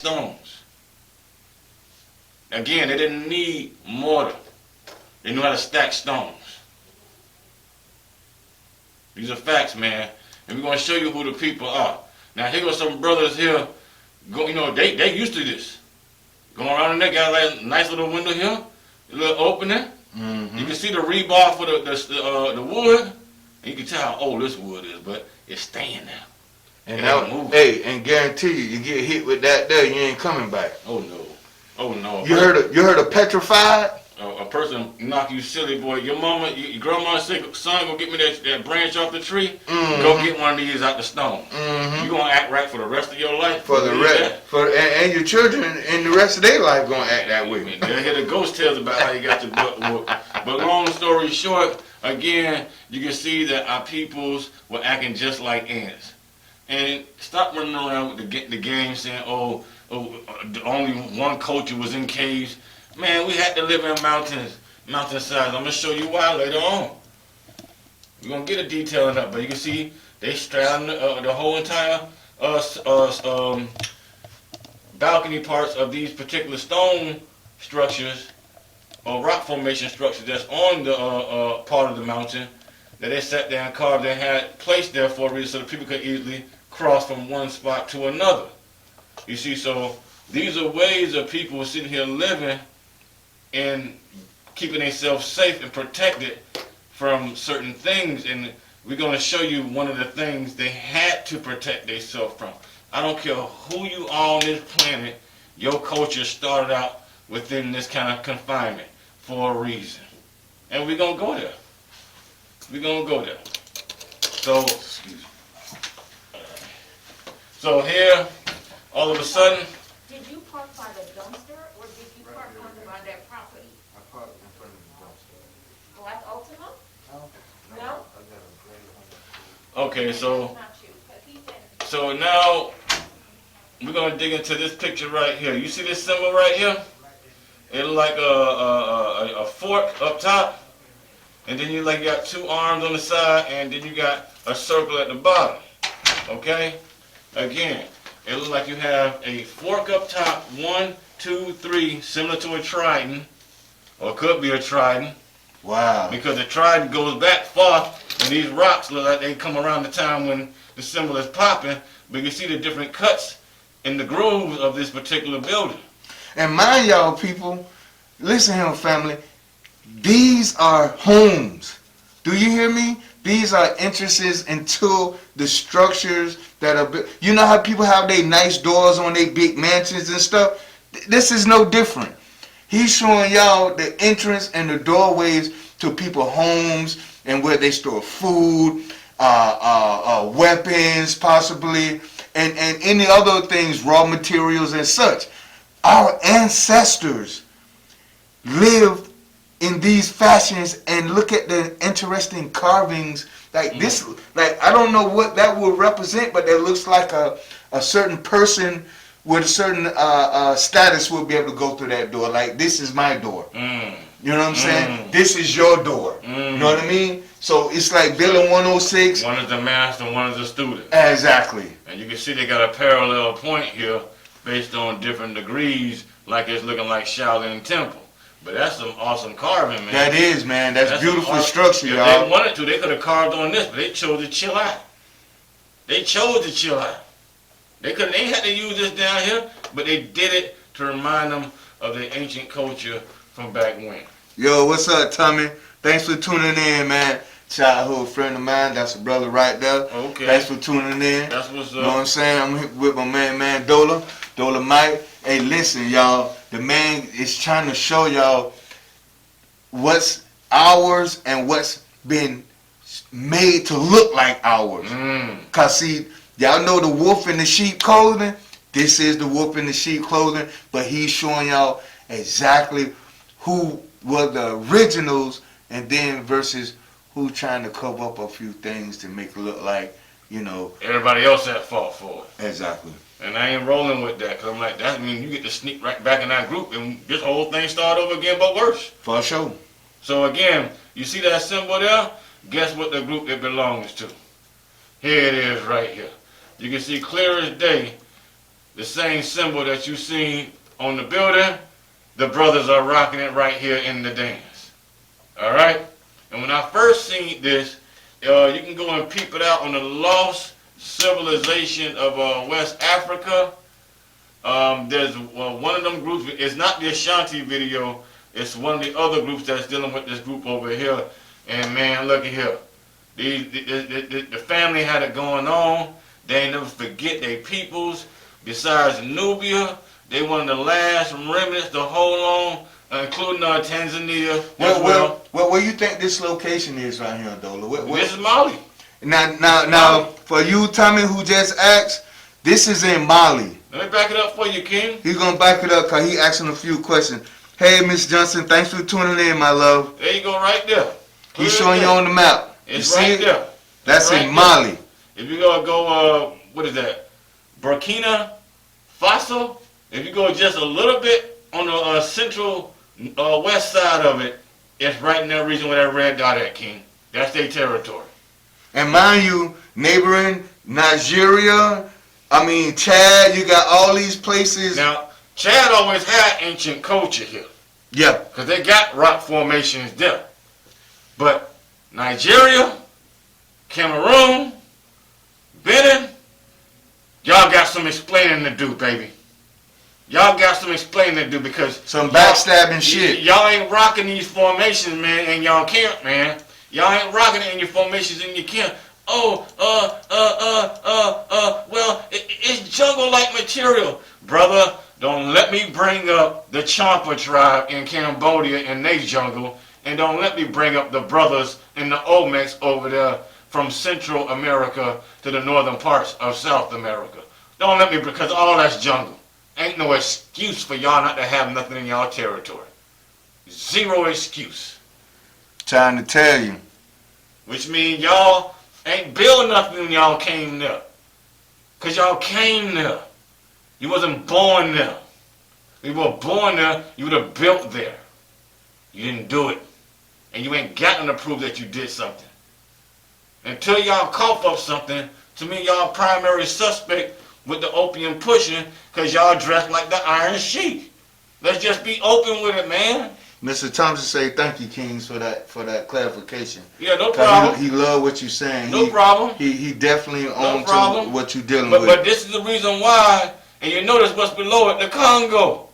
stones. Again, they didn't need mortar. They knew how to stack stones. These are facts, man. And we're going to show you who the people are. Now, here go some brothers here. They used to this. Going around in there, got like a nice little window here, a little opening. Mm-hmm. You can see the rebar for the wood. And you can tell how old this wood is, but it's staying now. And now, hey, and guarantee you get hit with that there, you ain't coming back. Oh no, oh no. You heard of petrified? A person knock you silly, boy. Your mama, your grandma said, son, go get me that branch off the tree. Mm-hmm. Go get one of these out the stone. Mm-hmm. You gonna act right for the rest of your life. For the rest, and your children and the rest of their life gonna act that way. They'll hear the ghost tales about how you got your butt whooped. But long story short, again, you can see that our peoples were acting just like ants. And stop running around with the game saying, only one culture was in caves. Man, we had to live in mountainsides. I'm going to show you why later on. We're going to get a detailing up, but you can see they straddling the whole entire balcony parts of these particular stone structures or rock formation structures that's on the part of the mountain that they sat there and carved and had placed there for a reason so that people could easily cross from one spot to another. You see, so these are ways of people sitting here living and keeping themselves safe and protected from certain things. And we're going to show you one of the things they had to protect themselves from. I don't care who you are on this planet, your culture started out within this kind of confinement for a reason. And we're going to go there. We're going to go there. So here, all of a sudden. Did you park by the dumpster or did you park by that property? I parked in front of the dumpster. Like Ultima? No? No? I got a gray one. Okay, so Not you, but he said. So now we're gonna dig into this picture right here. You see this symbol right here? It looks like a fork up top, and then you got two arms on the side, and then you got a circle at the bottom. Okay? Again, it looks like you have a fork up top, 1, 2, 3, similar to a trident, or could be a trident. Wow. Because the trident goes back far, and these rocks look like they come around the time when the symbol is popping, but you see the different cuts in the grooves of this particular building. And mind y'all, people, listen here, family, these are homes. Do you hear me? These are entrances into the structures that are built. You know how people have their nice doors on their big mansions and stuff? This is no different. He's showing y'all the entrance and the doorways to people's homes and where they store food, weapons possibly, and any other things, raw materials and such. Our ancestors lived in these fashions, and look at the interesting carvings like this. Like, I don't know what that will represent, but it looks like a certain person with a certain status will be able to go through that door. Like, this is my door. You know what I'm saying? This is your door. You know what I mean? So it's like Building 106. One is the master, one is the student. Exactly. And you can see they got a parallel point here based on different degrees, like it's looking like Shaolin Temple. But that's some awesome carving, man. That is, man. That's beautiful structure, y'all. If they wanted to, they could have carved on this, but they chose to chill out. They chose to chill out. They had to use this down here, but they did it to remind them of the ancient culture from back when. Yo, what's up, Tommy? Thanks for tuning in, man. Childhood friend of mine. That's a brother right there. Okay. Thanks for tuning in. That's what's up. You know what I'm saying? I'm here with my man Dola Mike. Hey, listen, y'all. The man is trying to show y'all what's ours and what's been made to look like ours. Cause see, y'all know the wolf in the sheep clothing. This is the wolf in the sheep clothing, but he's showing y'all exactly who were the originals, and then versus who trying to cover up a few things to make it look like, you know, everybody else at fault for it. Exactly. And I ain't rolling with that, because I'm like, that means you get to sneak right back in that group and this whole thing start over again, but worse. For sure. So again, you see that symbol there? Guess what the group it belongs to? Here it is right here. You can see clear as day the same symbol that you seen on the building, the brothers are rocking it right here in the dance. All right? And when I first seen this, you can go and peep it out on the Lost Civilization of West Africa. There's one of them groups, it's not the Ashanti video, it's one of the other groups that's dealing with this group over here. And man, look at here. The family had it going on. They ain't never forget their peoples. Besides Nubia, they one of the last remnants to hold on, including Tanzania as well. Where you think this location is right here, Dola? This is Mali. Now, for you, Tommy, who just asked, this is in Mali. Let me back it up for you, King. He's gonna back it up because he asking a few questions. Hey, Miss Johnson, thanks for tuning in, my love. There you go, right there. He's showing you on the map. It's you see right it? there. That's right in Mali. If you go, what is that? Burkina Faso. If you go just a little bit on the central west side of it, it's right in that region where that red dot at, King. That's their territory. And mind you, neighboring Nigeria, Chad, you got all these places. Now, Chad always had ancient culture here. Yeah. Because they got rock formations there. But Nigeria, Cameroon, Benin, y'all got some explaining to do, baby. Y'all got some explaining to do because some backstabbing shit. Y'all ain't rocking these formations, man, in y'all camp, man. Y'all ain't rocking it in your formations in your camp. Well, it's jungle-like material. Brother, don't let me bring up the Champa tribe in Cambodia in their jungle, and don't let me bring up the brothers in the Olmecs over there from Central America to the northern parts of South America. Don't let me, because all that's jungle. Ain't no excuse for y'all not to have nothing in y'all territory. Zero excuse. Trying to tell you. Which means y'all ain't build nothing when y'all came there. Because y'all came there. You wasn't born there. If you were born there, you would have built there. You didn't do it. And you ain't gotten to prove that you did something. Until y'all cough up something, to me y'all primary suspect with the opium pushing, because y'all dressed like the Iron Sheik. Let's just be open with it, man. Mr. Thompson say thank you, Kings, for that clarification. Yeah, no problem. He love what you're saying. No problem. He definitely on problem. to what you're dealing with. with. But this is the reason why, and you notice what's below it, the Congo.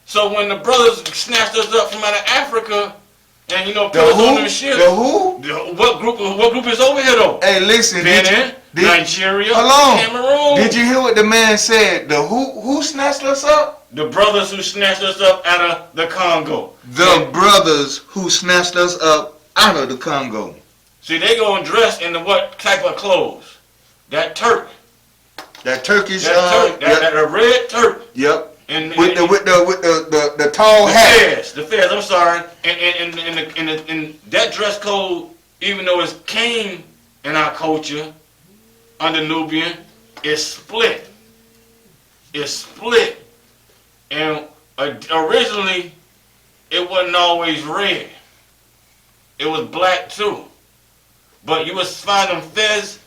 So when the brothers snatched us up from out of Africa, and put us on them ships. The who? What group is over here though? Hey, listen. Benin, Nigeria, hold on. Cameroon. Did you hear what the man said? The who snatched us up? The brothers who snatched us up out of the Congo. The brothers who snatched us up out of the Congo. See, they go and dress in the what type of clothes? That Turk. That Turkish. That red Turk. Yep. And with the tall hat. The fez. I'm sorry. And that dress code, even though it came in our culture under Nubian, it's split. It's split. And originally, it wasn't always red. It was black too. But you was finding fez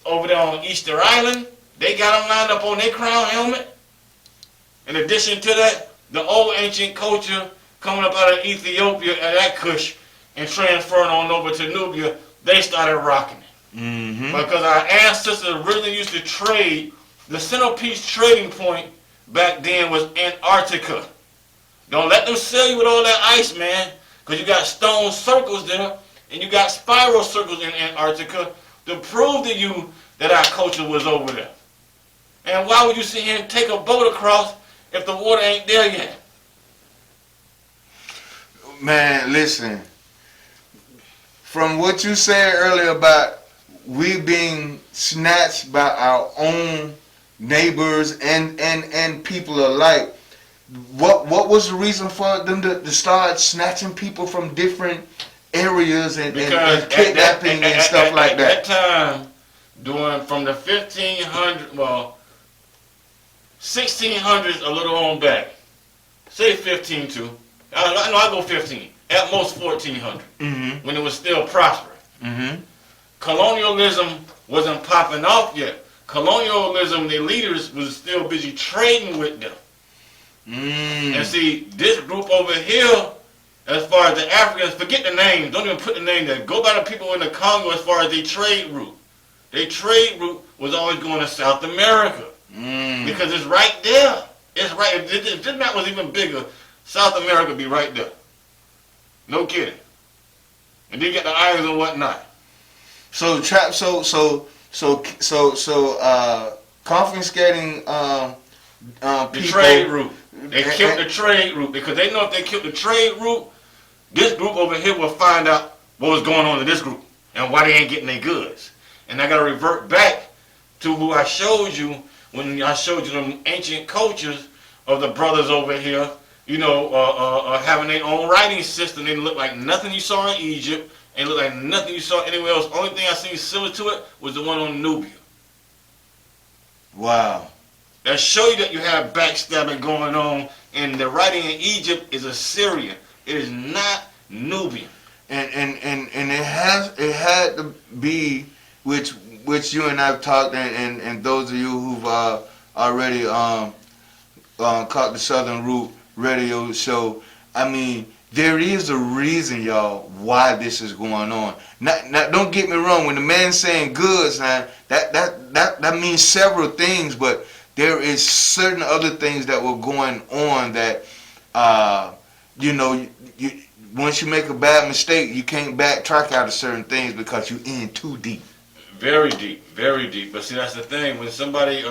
over there on Easter Island. They got them lined up on their crown helmet. In addition to that, the old ancient culture coming up out of Ethiopia and that Kush and transferring on over to Nubia, they started rocking it. Mm-hmm. Because our ancestors originally used to trade. The centerpiece trading point back then was Antarctica. Don't let them sell you with all that ice, man. Because you got stone circles there and you got spiral circles in Antarctica to prove to you that our culture was over there. And why would you sit here and take a boat across if the water ain't there yet? Man, listen. From what you said earlier about we being snatched by our own neighbors and people alike, what was the reason for them to start snatching people from different areas and kidnapping and stuff like that? At that time, from the 1600s a little on back. Say 15 too. I know I go 15. At most 1400. Mm-hmm. When it was still prosperous. Mm-hmm. Colonialism wasn't popping off yet. colonialism, their leaders was still busy trading with them. And see, this group over here, as far as the Africans, forget the names, don't even put the name there. Go by the people in the Congo as far as their trade route. Their trade route was always going to South America. Because it's right there. It's right. If this map was even bigger, South America would be right there. No kidding. And then you get the islands and whatnot. So confiscating The people. trade route. They killed the trade route because they know if they killed the trade route, this group over here will find out what was going on in this group and why they ain't getting their goods. And I got to revert back to who I showed you when I showed you them ancient cultures of the brothers over here, you know, having their own writing system. They look like nothing you saw in Egypt and look like nothing you saw anywhere else. Only thing I seen similar to it was the one on Nubia. Wow. That show you that you have backstabbing going on, and the writing in Egypt is Assyrian. It is not Nubian. And it had to be, which you and I've talked, and those of you who've already caught the Southern Root radio show. I mean, there is a reason, y'all, why this is going on. Now, don't get me wrong. When the man's saying goods, now that means several things, but there is certain other things that were going on that, you know, once you make a bad mistake, you can't backtrack out of certain things because you're in too deep. Very deep, very deep. But see, that's the thing. When somebody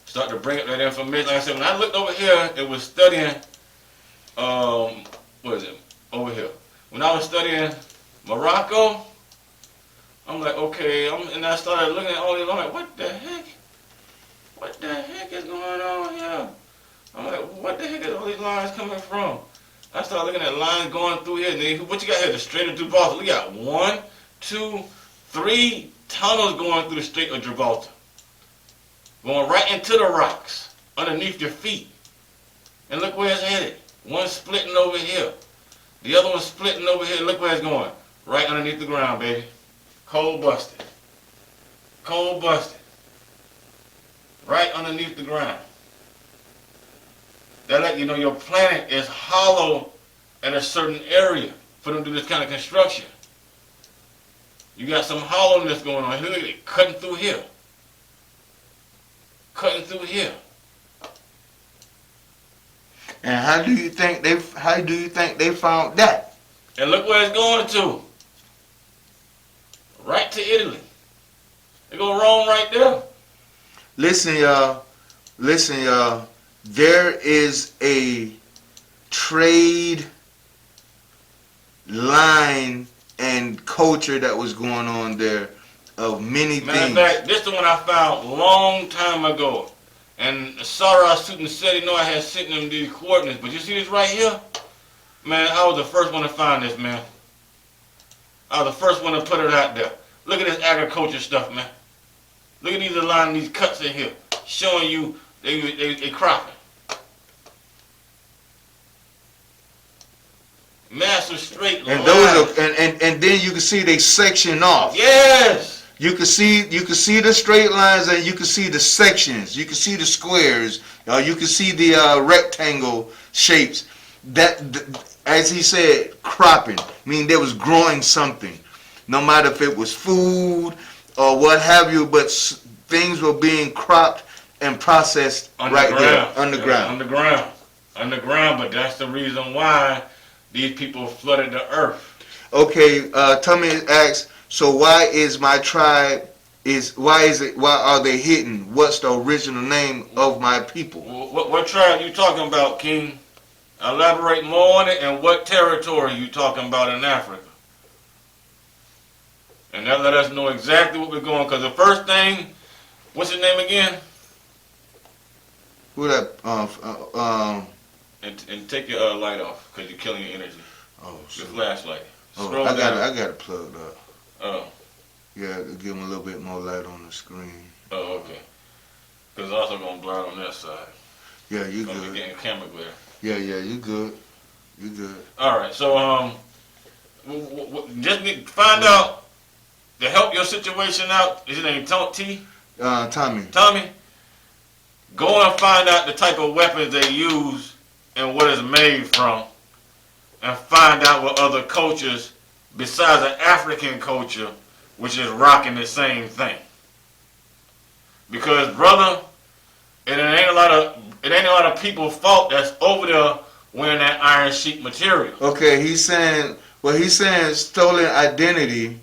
start to bring up that information, like I said, when I looked over here, it was studying, what is it, over here. When I was studying Morocco, I'm like, okay, and I started looking at all these, I'm like, what the heck? What the heck is going on here? I'm like, what the heck is all these lines coming from? I started looking at lines going through here, and then, what you got here? The Strait of Gibraltar. We got 1, 2, 3 tunnels going through the Strait of Gibraltar. Going right into the rocks, underneath your feet. And look where it's headed. One splitting over here. The other one splitting over here. Look where it's going. Right underneath the ground, baby. Cold busted. Cold busted. Right underneath the ground. That let you know your planet is hollow in a certain area for them to do this kind of construction. You got some hollowness going on here, cutting through here. Cutting through here. And how do you think they found that? And look where it's going to. Right to Italy. They go Rome right there. Listen, y'all. There is a trade line and culture that was going on there of many Matter of things. fact, this is the one I found long time ago. And Sarah Sutin said, you know, I had sent them these coordinates. But you see this right here? Man, I was the first one to find this, man. I was the first one to put it out there. Look at this agriculture stuff, man. Look at these lines, these cuts in here, showing you they cropping. Massive straight lines. And those are, and then you can see they section off. Yes. You can see the straight lines, and you can see the sections. You can see the squares. You can see the rectangle shapes. That, as he said, cropping. I mean, there was growing something. No matter if it was food or what have you, but things were being cropped and processed right there, underground. Yeah, underground. But that's the reason why these people flooded the earth. Okay, Tommy asks, so why is my tribe why are they hidden? What's the original name of my people? What tribe you talking about, King? Elaborate more on it, and what territory you talking about in Africa? And that let us know exactly what we're going, because the first thing, what's his name again? Who that? And take your light off, because you're killing your energy. Oh, Your flashlight. Oh, I got it plugged up. Oh. Yeah, to give them a little bit more light on the screen. Oh, okay. Because it's also going to blur on that side. Yeah, you Gonna good. be getting camera glare. Yeah, you good. You good. All right, so just find out to help your situation out. Is your name T? Tommy. Tommy, go and find out the type of weapons they use and what it's made from, and find out what other cultures besides the African culture, which is rocking the same thing. Because brother, it ain't a lot of people's fault that's over there wearing that iron sheet material. Okay, he's saying stolen identity.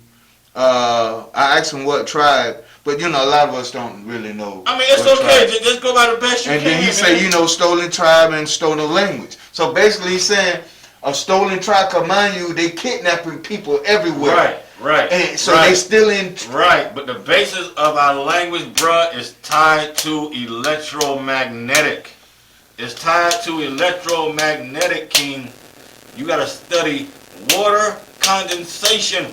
I asked him what tribe, but you know a lot of us don't really know. I mean, it's what okay. tribe. Just go by the best you And can. then he man. said, you know, stolen tribe and stolen language. So basically, he's saying a stolen tribe. Cause mind you, they kidnapping people everywhere. Right. And so right. they still in. Right, but the basis of our language, bruh, is tied to electromagnetic. It's tied to electromagnetic, King. You gotta study water condensation.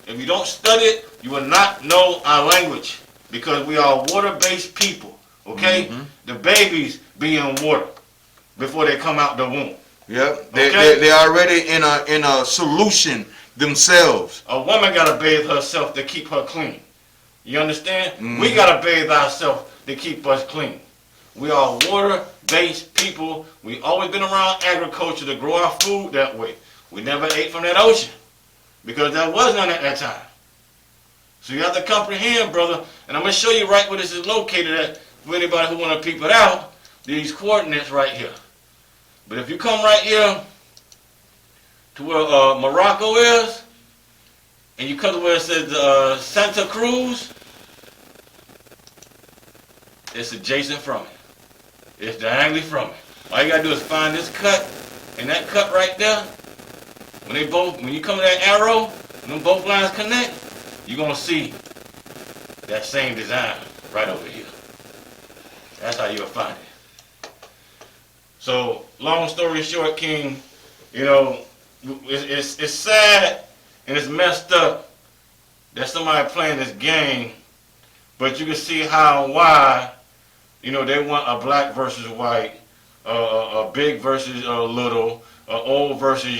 If you don't study it, you will not know our language, because we are water-based people. Okay, the babies be in water before they come out the womb. Yep, Okay. they already in a solution themselves. A woman gotta bathe herself to keep her clean. You understand? Mhm. We gotta bathe ourselves to keep us clean. We are water-based people. We always been around agriculture to grow our food that way. We never ate from that ocean because there was none at that time. So you have to comprehend, brother. And I'm gonna show you right where this is located at for anybody who wanna peep it out. These coordinates right here. But if you come right here to where Morocco is, and you come to where it says Santa Cruz, it's adjacent from it. It's diagonally from it. All you gotta do is find this cut and that cut right there. When you come to that arrow, when them both lines connect, you're gonna see that same design right over here. That's how you'll find it. So, long story short, King, you know, it's sad and it's messed up that somebody playing this game, but you can see how and why, you know, they want a black versus white, a big versus a little, a old versus young.